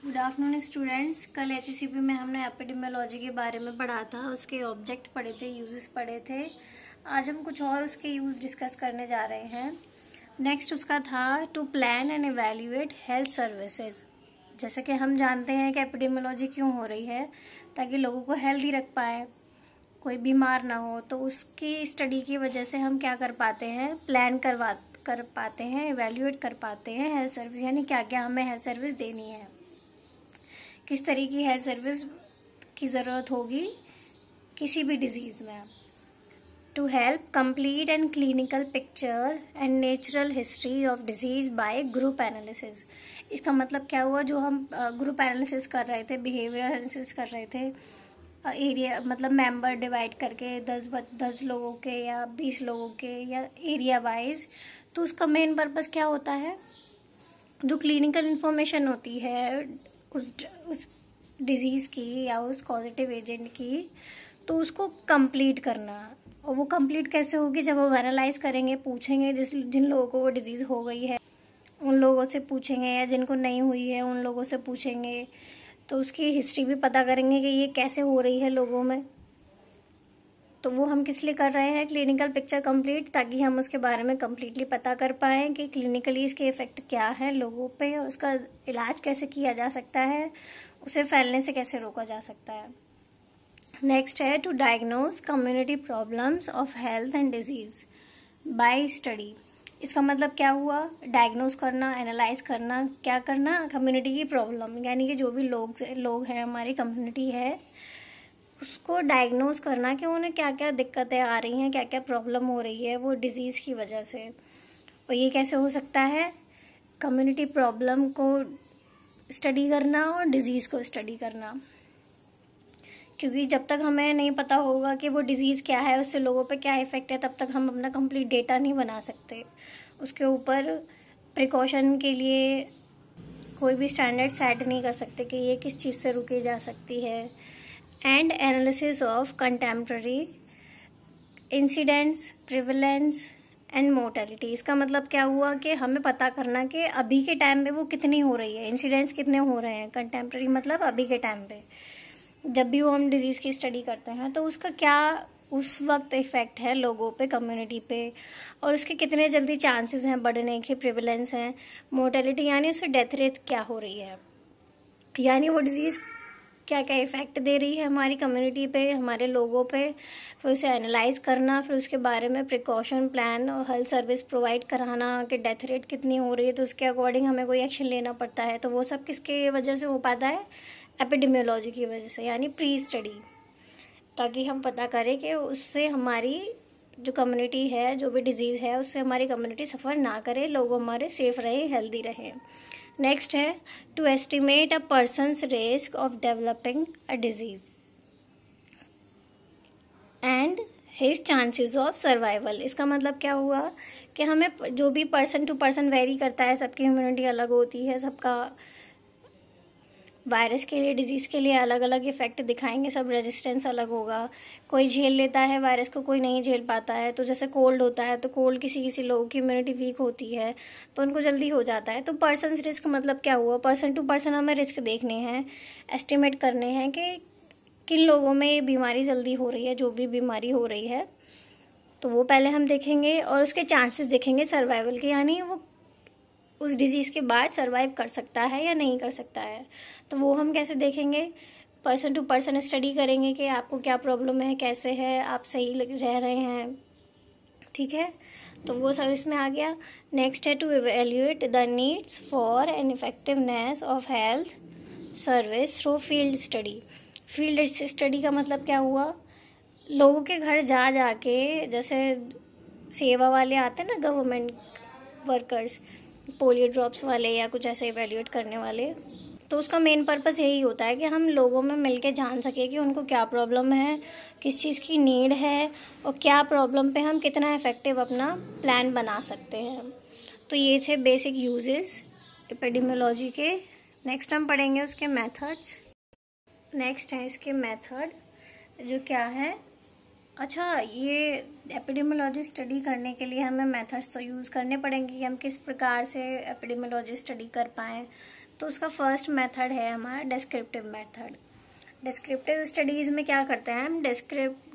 Good afternoon students. कल एचईसीपी में हमने एपिडेमियोलॉजी के बारे में पढ़ा था, उसके ऑब्जेक्ट पढ़े थे, यूजेस पढ़े थे। आज हम कुछ और उसके यूज डिस्कस करने जा रहे हैं। नेक्स्ट उसका था to plan and evaluate health services. जैसे कि हम जानते हैं कि एपिडेमियोलॉजी क्यों हो रही है, ताकि लोगों को हेल्दी रख पाए, कोई बीमार ना हो। तो उसकी स्टडी की वजह से हम क्या कर पाते हैं, प्लान कर पाते हैं, इवेल्युएट कर पाते हैं हेल्थ सर्विस, यानी क्या क्या हमें हेल्थ सर्विस देनी है, किस तरह की हेल्थ सर्विस की ज़रूरत होगी किसी भी डिजीज़ में। To help complete and clinical picture and natural history of disease by group analysis. इसका मतलब क्या हुआ, जो हम ग्रुप एनालिसिस कर रहे थे, बिहेवियर एनालिसिस कर रहे थे, एरिया मतलब मेंबर डिवाइड करके 10 लोगों के या 20 लोगों के या एरिया वाइज। तो उसका मेन पर्पस क्या होता है, जो क्लिनिकल इंफॉर्मेशन होती है उस डिजीज़ की या उस कॉजेटिव एजेंट की, तो उसको कंप्लीट करना। और वो कंप्लीट कैसे होगी, जब हम एनालाइज करेंगे, पूछेंगे जिन लोगों को वो डिजीज़ हो गई है उन लोगों से पूछेंगे, या जिनको नहीं हुई है उन लोगों से पूछेंगे। तो उसकी हिस्ट्री भी पता करेंगे कि ये कैसे हो रही है लोगों में। तो वो हम किस लिए कर रहे हैं, क्लिनिकल पिक्चर कंप्लीट, ताकि हम उसके बारे में कम्प्लीटली पता कर पाएँ कि क्लिनिकली इसके इफ़ेक्ट क्या है लोगों पे, उसका इलाज कैसे किया जा सकता है, उसे फैलने से कैसे रोका जा सकता है। नेक्स्ट है to diagnose community problems of health and disease by study. इसका मतलब क्या हुआ, डायग्नोज करना, एनालाइज करना, क्या करना, कम्युनिटी की प्रॉब्लम, यानी कि जो भी लोग हैं, हमारी कम्युनिटी है, उसको डायग्नोज करना कि उन्हें क्या क्या दिक्कतें आ रही हैं, क्या क्या प्रॉब्लम हो रही है वो डिजीज़ की वजह से। और ये कैसे हो सकता है, कम्युनिटी प्रॉब्लम को स्टडी करना और डिजीज़ को स्टडी करना। क्योंकि जब तक हमें नहीं पता होगा कि वो डिज़ीज़ क्या है, उससे लोगों पे क्या इफ़ेक्ट है, तब तक हम अपना कंप्लीट डेटा नहीं बना सकते। उसके ऊपर प्रिकॉशन के लिए कोई भी स्टैंडर्ड सेट नहीं कर सकते कि ये किस चीज़ से रुकी जा सकती है। And analysis of contemporary incidents, prevalence and mortality. इसका मतलब क्या हुआ कि हमें पता करना कि अभी के टाइम पे वो कितनी हो रही है, इंसिडेंट्स कितने हो रहे हैं। कंटेम्प्रेरी मतलब अभी के टाइम पे, जब भी वो हम डिजीज़ की स्टडी करते हैं तो उसका क्या उस वक्त इफ़ेक्ट है लोगों पे, कम्युनिटी पे, और उसके कितने जल्दी चांसेस हैं बढ़ने के, प्रिवलेंस हैं, मोर्टेलिटी यानी उससे डेथ रेट क्या हो रही है, यानी वो डिजीज़ क्या क्या इफ़ेक्ट दे रही है हमारी कम्युनिटी पे, हमारे लोगों पे। फिर उसे एनालाइज करना, फिर उसके बारे में प्रिकॉशन प्लान और हेल्थ सर्विस प्रोवाइड कराना कि डेथ रेट कितनी हो रही है, तो उसके अकॉर्डिंग हमें कोई एक्शन लेना पड़ता है। तो वो सब किसके वजह से हो पाता है, एपिडेमियोलॉजी की वजह से, यानी प्री स्टडी, ताकि हम पता करें कि उससे हमारी जो कम्युनिटी है, जो भी डिजीज़ है, उससे हमारी कम्युनिटी सफ़र ना करे, लोग हमारे सेफ रहे, हेल्दी रहे। नेक्स्ट है to estimate a person's risk of developing a disease and his chances of survival. इसका मतलब क्या हुआ कि हमें जो भी पर्सन टू पर्सन वेरी करता है, सबकी इम्यूनिटी अलग होती है, सबका वायरस के लिए, डिजीज़ के लिए अलग अलग इफेक्ट दिखाएंगे, सब रेजिस्टेंस अलग होगा। कोई झेल लेता है वायरस को, कोई नहीं झेल पाता है। तो जैसे कोल्ड होता है, तो कोल्ड किसी लोगों की इम्यूनिटी वीक होती है तो उनको जल्दी हो जाता है। तो पर्सन रिस्क मतलब क्या हुआ, पर्सन टू पर्सन हमें रिस्क देखने हैं, एस्टिमेट करने हैं कि किन लोगों में ये बीमारी जल्दी हो रही है, जो भी बीमारी हो रही है, तो वो पहले हम देखेंगे। और उसके चांसेस देखेंगे सर्वाइवल के, यानी वो उस डिजीज़ के बाद सर्वाइव कर सकता है या नहीं कर सकता है। तो वो हम कैसे देखेंगे, पर्सन टू पर्सन स्टडी करेंगे कि आपको क्या प्रॉब्लम है, कैसे है, आप सही रह रहे हैं, ठीक है। तो वो सब इसमें आ गया। नेक्स्ट है to evaluate the needs for and effectiveness of health service through field study. Field study का मतलब क्या हुआ, लोगों के घर जा जाके, जैसे सेवा वाले आते हैं ना, गवर्नमेंट वर्कर्स, पोलियो ड्रॉप्स वाले या कुछ ऐसे इवेल्युएट करने वाले, तो उसका मेन पर्पस यही होता है कि हम लोगों में मिलके जान सके कि उनको क्या प्रॉब्लम है, किस चीज़ की नीड है, और क्या प्रॉब्लम पे हम कितना इफेक्टिव अपना प्लान बना सकते हैं। तो ये थे बेसिक यूजेस एपिडेमियोलॉजी के। नेक्स्ट हम पढ़ेंगे उसके मेथड्स। नेक्स्ट है इसके मेथड, जो क्या है, अच्छा, ये एपिडेमियोलॉजी स्टडी करने के लिए हमें मेथड्स तो यूज़ करने पड़ेंगे कि हम किस प्रकार से एपिडेमियोलॉजी स्टडी कर पाएँ। तो उसका फर्स्ट मेथड है हमारा डिस्क्रिप्टिव मेथड। डिस्क्रिप्टिव स्टडीज़ में क्या करते हैं हम,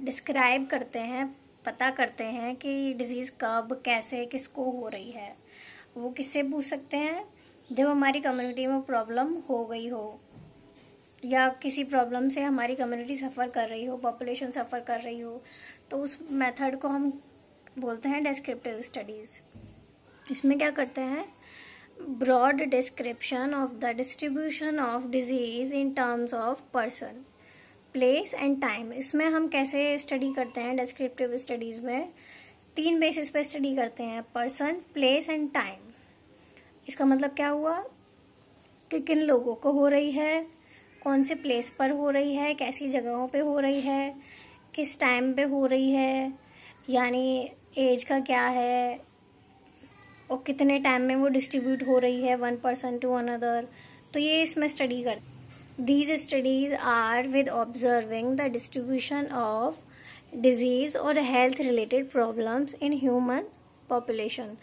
डिस्क्राइब करते हैं, पता करते हैं कि डिजीज़ कब, कैसे, किसको हो रही है। वो किससे पूछ सकते हैं, जब हमारी कम्युनिटी में प्रॉब्लम हो गई हो या किसी प्रॉब्लम से हमारी कम्युनिटी सफ़र कर रही हो, पॉपुलेशन सफ़र कर रही हो, तो उस मेथड को हम बोलते हैं डिस्क्रिप्टिव स्टडीज़। इसमें क्या करते हैं, broad description of the distribution of disease in terms of person, place and time. इसमें हम कैसे स्टडी करते हैं डिस्क्रिप्टिव स्टडीज़ में, 3 बेसिस पे स्टडी करते हैं, पर्सन, प्लेस एंड टाइम। इसका मतलब क्या हुआ कि किन लोगों को हो रही है, कौन से प्लेस पर हो रही है, कैसी जगहों पे हो रही है, किस टाइम पे हो रही है, यानी एज का क्या है और कितने टाइम में वो डिस्ट्रीब्यूट हो रही है वन पर्सन टू अनदर। तो ये इसमें स्टडी करते। These studies are with observing the distribution of disease और health related problems in human population.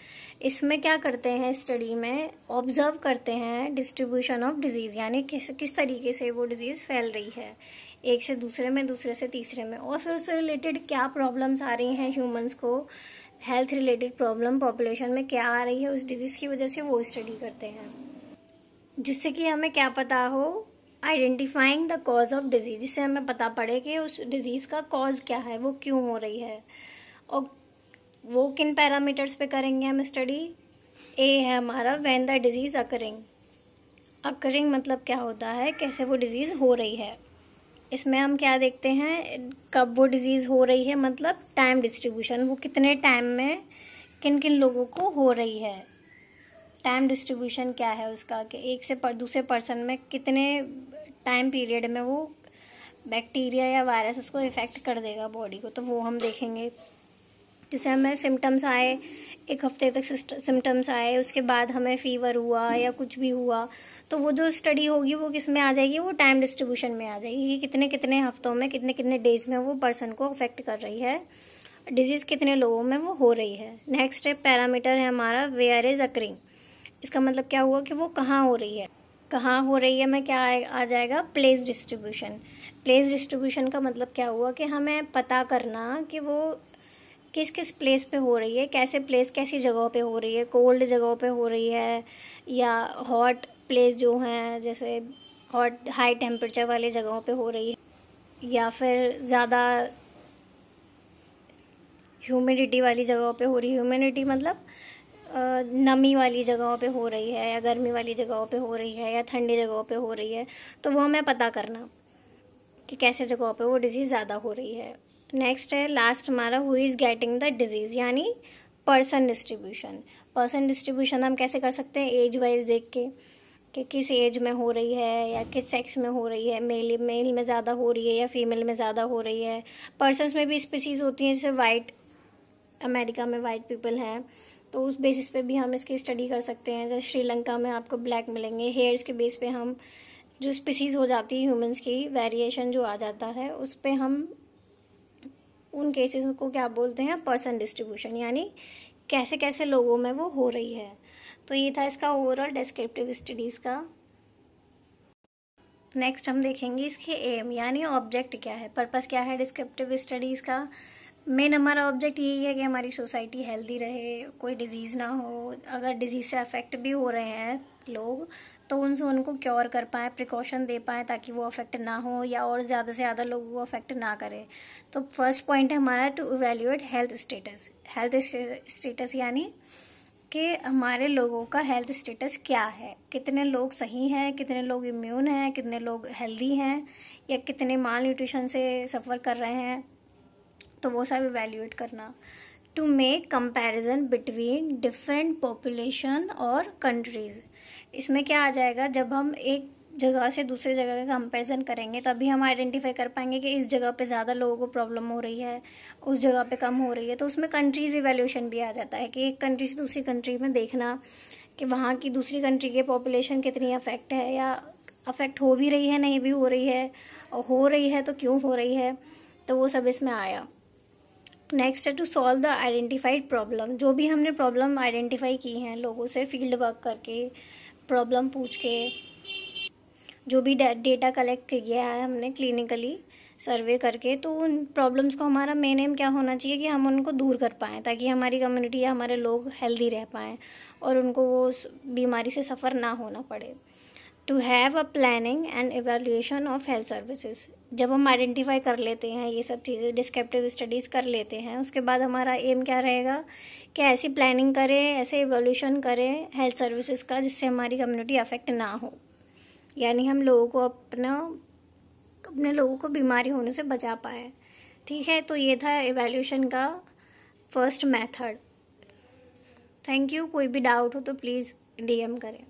इसमें क्या करते हैं, स्टडी में ऑब्जर्व करते हैं डिस्ट्रीब्यूशन ऑफ डिजीज़, यानी किस तरीके से वो डिजीज़ फैल रही है एक से दूसरे में, दूसरे से तीसरे में, और फिर उससे रिलेटेड क्या प्रॉब्लम्स आ रही हैं ह्यूमंस को, हेल्थ रिलेटेड प्रॉब्लम पॉपुलेशन में क्या आ रही है उस डिजीज़ की वजह से, वो स्टडी करते हैं, जिससे कि हमें क्या पता हो, identifying the cause of disease, जिससे हमें पता पड़े कि उस डिजीज़ का कॉज क्या है, वो क्यों हो रही है। और वो किन पैरामीटर्स पे करेंगे हम स्टडी। ए है हमारा when the disease occurring. Occurring मतलब क्या होता है, कैसे वो डिजीज़ हो रही है। इसमें हम क्या देखते हैं, कब वो डिजीज़ हो रही है, मतलब टाइम डिस्ट्रीब्यूशन, वो कितने टाइम में किन किन लोगों को हो रही है। टाइम डिस्ट्रीब्यूशन क्या है उसका, कि एक से दूसरे पर्सन में कितने टाइम पीरियड में वो बैक्टीरिया या वायरस उसको इफेक्ट कर देगा बॉडी को, तो वो हम देखेंगे। जैसे हमें सिम्टम्स आए, 1 हफ्ते तक सिम्टम्स आए, उसके बाद हमें फीवर हुआ या कुछ भी हुआ, तो वो जो स्टडी होगी वो किस में आ जाएगी, वो टाइम डिस्ट्रीब्यूशन में आ जाएगी कि कितने कितने हफ्तों में, कितने कितने डेज में वो पर्सन को अफेक्ट कर रही है डिजीज़, कितने लोगों में वो हो रही है। नेक्स्ट स्टेप पैरामीटर है हमारा वेयर इज अकरिंग। इसका मतलब क्या हुआ कि वो कहाँ हो रही है, कहाँ हो रही है में क्या आ जाएगा, प्लेस डिस्ट्रीब्यूशन। प्लेस डिस्ट्रीब्यूशन का मतलब क्या हुआ कि हमें पता करना कि वो किस किस प्लेस पे हो रही है, कैसे प्लेस, कैसी जगहों पे हो रही है, कोल्ड जगहों पे हो रही है या हॉट प्लेस जो हैं, जैसे हॉट हाई टेम्परेचर वाली जगहों पे हो रही है, या फिर ज़्यादा ह्यूमिडिटी वाली जगहों पे हो रही है। ह्यूमिडिटी मतलब नमी वाली जगहों पे हो रही है, या गर्मी वाली जगहों पे हो रही है, या ठंडी जगहों पे हो रही है, तो वो हमें पता करना कि कैसे जगहों पे वो डिजीज़ ज़्यादा हो रही है। नेक्स्ट है लास्ट हमारा who is getting the disease, यानी पर्सन डिस्ट्रीब्यूशन। पर्सन डिस्ट्रीब्यूशन हम कैसे कर सकते हैं, एज वाइज देख के कि किस एज में हो रही है या किस सेक्स में हो रही है, मेल में ज़्यादा हो रही है या फीमेल में ज़्यादा हो रही है। पर्सन्स में भी स्पीसीज होती हैं, जैसे वाइट, अमेरिका में वाइट पीपल हैं, तो उस बेसिस पे भी हम इसकी स्टडी कर सकते हैं। जैसे श्रीलंका में आपको ब्लैक मिलेंगे। हेयर्स के बेस पे हम जो स्पीसीज हो जाती है ह्यूमंस की, वेरिएशन जो आ जाता है, उस पे हम उन केसेस को क्या बोलते हैं, पर्सन डिस्ट्रीब्यूशन, यानी कैसे कैसे लोगों में वो हो रही है। तो ये था इसका ओवरऑल डिस्क्रिप्टिव स्टडीज़ का। नेक्स्ट हम देखेंगे इसके एम, यानी ऑब्जेक्ट क्या है, पर्पस क्या है डिस्क्रिप्टिव स्टडीज़ का। मेन हमारा ऑब्जेक्ट यही है कि हमारी सोसाइटी हेल्दी रहे, कोई डिजीज़ ना हो, अगर डिजीज़ से अफेक्ट भी हो रहे हैं लोग तो उनसे उनको क्योर कर पाएँ, प्रिकॉशन दे पाएँ ताकि वो अफेक्ट ना हो या और ज़्यादा से ज़्यादा लोगों को अफेक्ट ना करे। तो फर्स्ट पॉइंट है हमारा to evaluate health status. Health status यानी कि हमारे लोगों का हेल्थ स्टेटस क्या है, कितने लोग सही हैं, कितने लोग इम्यून हैं, कितने लोग हेल्दी हैं, या कितने माल न्यूट्रिशन से सफ़र कर रहे हैं, तो वो सब इवेल्युएट करना। To make comparison between different population और कंट्रीज़। इसमें क्या आ जाएगा, जब हम एक जगह से दूसरे जगह का कंपैरिजन करेंगे तभी हम आइडेंटिफाई कर पाएंगे कि इस जगह पे ज़्यादा लोगों को प्रॉब्लम हो रही है, उस जगह पे कम हो रही है। तो उसमें कंट्रीज़ इवैल्यूएशन भी आ जाता है कि एक कंट्री से दूसरी कंट्री में देखना कि वहाँ की दूसरी कंट्री की पॉपुलेशन कितनी अफेक्ट है, या अफेक्ट हो भी रही है, नहीं भी हो रही है, और हो रही है तो क्यों हो रही है, तो वो सब इसमें आया। नेक्स्ट है to solve the identified problem. जो भी हमने प्रॉब्लम आइडेंटिफाई की हैं लोगों से फील्ड वर्क करके, प्रॉब्लम पूछ के, जो भी डेटा कलेक्ट किया है हमने क्लिनिकली सर्वे करके, तो उन प्रॉब्लम्स को हमारा मेन एम क्या होना चाहिए कि हम उनको दूर कर पाएँ, ताकि हमारी कम्युनिटी या हमारे लोग हेल्दी रह पाएँ और उनको वो बीमारी से सफ़र ना होना पड़े। To have a planning and evaluation of health services. जब हम आइडेंटिफाई कर लेते हैं ये सब चीज़ें, डिस्क्रिप्टिव स्टडीज़ कर लेते हैं, उसके बाद हमारा एम क्या रहेगा कि ऐसी प्लानिंग करें, ऐसे एवेल्यूशन करें हेल्थ सर्विसेज का जिससे हमारी कम्युनिटी अफेक्ट ना हो, यानी हम लोगों को अपने लोगों को बीमारी होने से बचा पाए। ठीक है, तो ये था एवेल्यूशन का फर्स्ट मेथड। Thank you. कोई भी डाउट हो तो प्लीज़ DM करें।